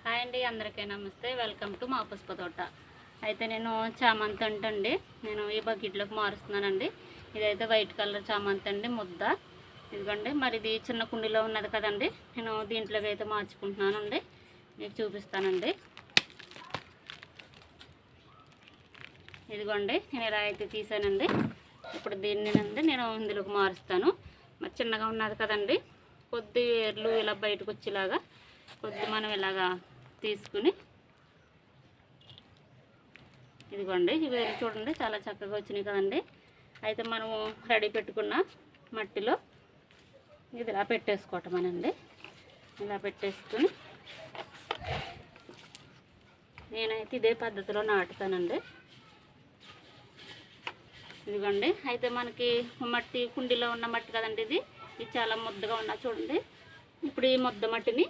Hi అండి, అందరికీ నమస్తే. వెల్కమ్ టు మా పుష్ప తోట. అయితే నేను చామంతి అంటండి నేను ఈ బకెట్లోకి మారుస్తున్నానండి. ఇదైతే వైట్ కలర్ చామంతి అండి, ముద్ద. ఇదిగోండి, మరి ఇది చిన్న కుండీలో ఉన్నది కదండి, నేను దీంట్లోకి అయితే మార్చుకుంటున్నానండి. మీకు చూపిస్తానండి. ఇదిగోండి, నేను ఇలా అయితే తీసానండి. ఇప్పుడు దీన్ని నేను ఇందులోకి మారుస్తాను. మరి చిన్నగా ఉన్నది కదండి, కొద్ది వేర్లు ఇలా బయటకు వచ్చేలాగా కొద్ది మనం ఇలాగా తీసుకుని, ఇదిగోండి ఈ వేర్లు చూడండి చాలా చక్కగా వచ్చినాయి కదండి. అయితే మనము రెడీ పెట్టుకున్న మట్టిలో ఇది ఇలా పెట్టేసుకోవటమేనండి. ఇలా పెట్టేసుకుని నేనైతే ఇదే పద్ధతిలో నాటుతానండి. ఇదిగోండి, అయితే మనకి మట్టి కుండీలో ఉన్న మట్టి కదండి, ఇది చాలా ముద్దగా ఉన్నా చూడండి. ఇప్పుడు ఈ ముద్ద మట్టిని